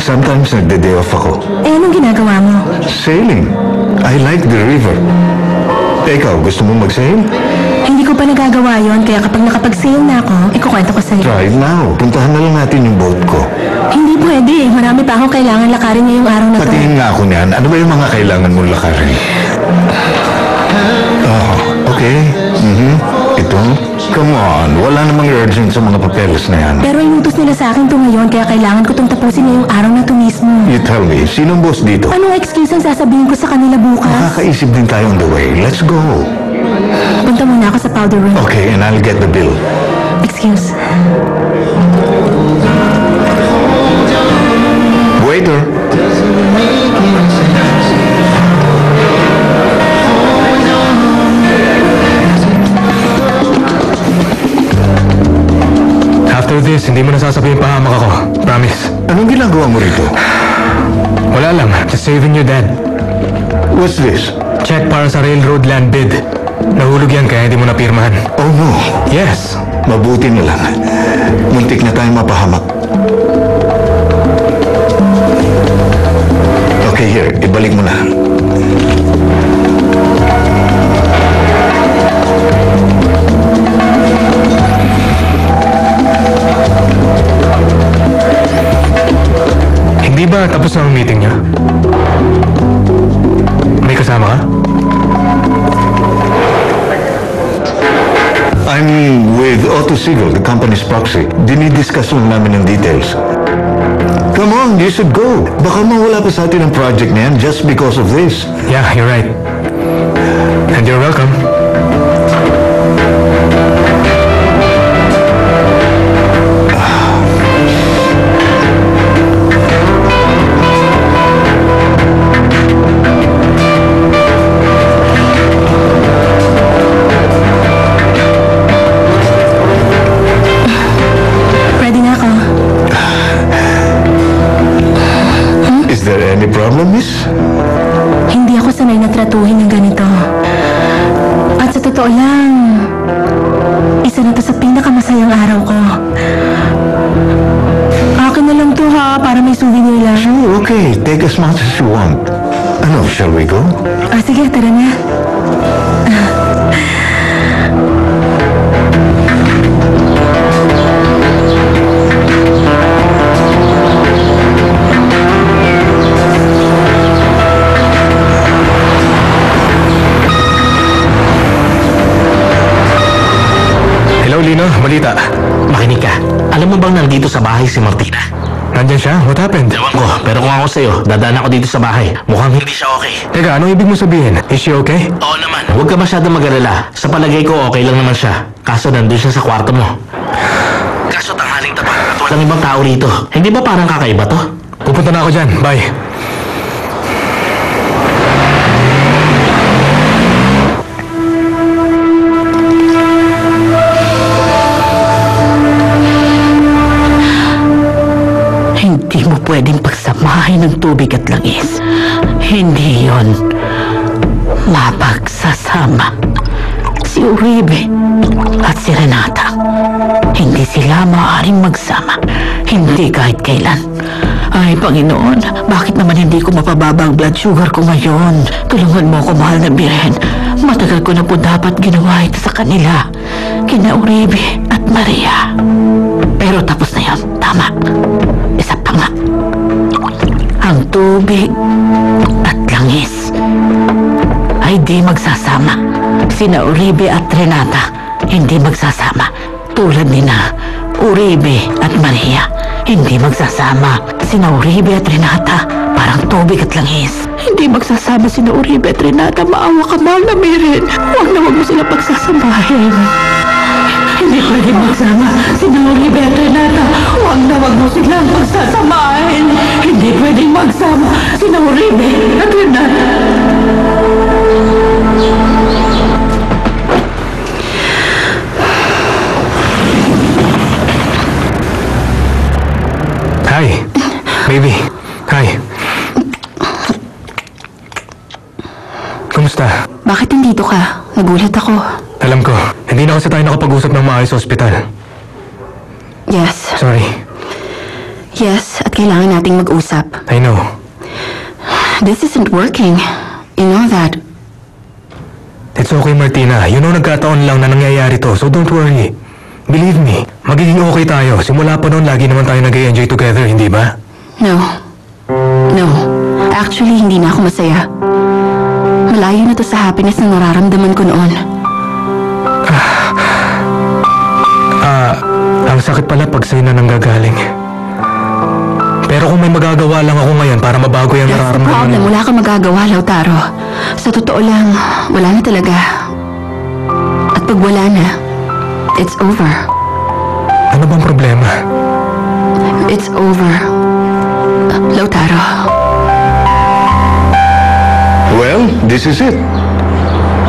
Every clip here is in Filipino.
Sometimes nagde-day off ako. Eh, anong ginagawa mo? Sailing. I like the river. Ikaw, gusto mo mag-sail? Hindi ko pa nagagawa yon, kaya kapag nakapag-sail na ako, ikukwento ko sa'yo. Try it now. Puntahan na lang natin yung boat ko. Hindi pwede. Marami pa akong kailangan lakarin ngayong araw na to. Patingin nga ako niyan. Ano ba yung mga kailangan mong lakarin? Oh, okay. Ito? Come on. Wala namang urgent sa mga papeles na yan. Pero inutos nila sa akin to ngayon, kaya kailangan ko itong tapusin ngayong araw na to mismo. You tell me, sinong boss dito? Anong excuse ang sasabihin ko sa kanila bukas? Makakaisip din tayo on the way. Let's go. Punta muna ako sa powder room. Okay, and I'll get the bill. Excuse. Waiter. After this, hindi mo nasasabihin pahamak ako. Promise. Anong ginagawa mo rito? Wala lang. Just saving your dad. What's this? Check para sa railroad land bid. Nahulog yan kaya hindi mo napirmahan. Oh no. Yes. Mabuti na lang. Muntik na tayong mapahamak. Okay, here. Ibalik mo na. Hindi ba tapos na ang meeting niyo? May kasama ka? I'm with Otto Siegel, the company's proxy. Dinidiscuss lang namin ang details. Come on, you should go. Baka mawala pa sa atin ang project na yan just because of this. Yeah, you're right. And you're welcome. Any problem, miss? Hindi ako sanay na tratuhin ng ganito. At sa totoo lang, isa na to sa pinakamasayang araw ko. Akin na lang to ha, para may souvenir lang. Sure, okay. Take as much as you want. Ano, shall we go? Sige, tara na. Lino, balita. Makinig ka. Alam mo bang nandito sa bahay si Martina? Nandyan siya? What happened? Ewan ko, pero kung ako sa'yo, dadaan ako dito sa bahay. Mukhang hindi siya okay. Teka, anong ibig mo sabihin? Is she okay? Oo naman. Huwag ka masyadong mag-alala. Sa palagay ko, okay lang naman siya. Kaso nandun siya sa kwarto mo. Kaso tanghaling tapat at walang ibang tao rito. Hindi ba parang kakaiba to? Pupunta na ako dyan. Bye. Hindi mo pwedeng pagsamahin ng tubig at langis. Hindi yon mapagsasama. Si Uribe at si Renata, hindi sila maaaring magsama. Hindi kahit kailan. Ay, Panginoon, bakit naman hindi ko mapababa ang blood sugar ko ngayon? Tulungan mo ako, mahal na Birhen. Matagal ko na po dapat ginawa ito sa kanila. Kina Uribe at Maria. Pero tapos na yon, tama. Isa pa nga. Ang tubig at langis ay di magsasama. Sina Uribe at Renata hindi magsasama. Tulad nina Uribe at Maria hindi magsasama. Sina Uribe at Renata parang tubig at langis. Hindi magsasama sina Uribe at Renata. Maawa ka, mahal na Mirin. Huwag na huwag mo sila pagsasamahin. Hindi pwede magsama sina Uribe at Renata. Huwag na huwag mo silang pagsasamahin. Hindi pwede magsama sina Uribe at Renata. Hi. Baby. Hi. Kumusta? Bakit nandito ka? Nagulat ako. Alam ko, hindi na kasi tayo nakapag-usap ng maayos sa ospital. Yes. Sorry. Yes, at kailangan nating mag-usap. I know. This isn't working. You know that. It's okay, Martina. You know, nagkataon lang na nangyayari to, so don't worry. Believe me, magiging okay tayo. Simula pa noon, lagi naman tayo nag-enjoy together, hindi ba? No. No. Actually, hindi na ako masaya. Malayo na to sa happiness na nararamdaman ko noon. Ang sakit pala pag sa'yo na nanggagaling. Pero kung may magagawa lang ako ngayon para mabago yung That's the nararamdaman problem. Wala kang magagawa, Lautaro. Sa totoo lang, wala na talaga. At pag wala na, it's over. Ano bang problema? It's over. Lautaro. Well, this is it.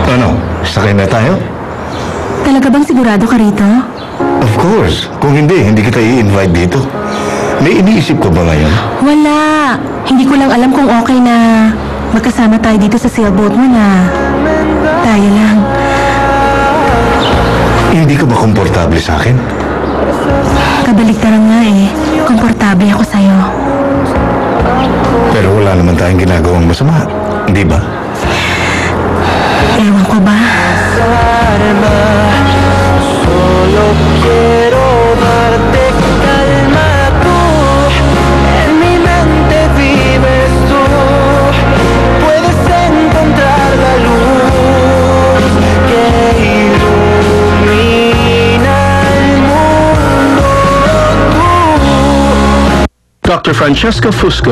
Ano, sakay na tayo? Talaga bang sigurado ka rito? Of course. Kung hindi kita i-invite dito. May iniisip ko ba ngayon? Wala. Hindi ko lang alam kung okay na magkasama tayo dito sa sailboat mo na tayo lang. Hindi ka ba komportable sa akin? Kabaligtaran nga eh. Komportable ako sa'yo. Pero wala naman tayong ginagawang masama. Hindi ba? Ewan ko ba? Solo quiero darte calma tú. En mi mente vives tú. Puedes encontrar la luz que ilumina el mundo. Tú. Dr. Francesca Fusco.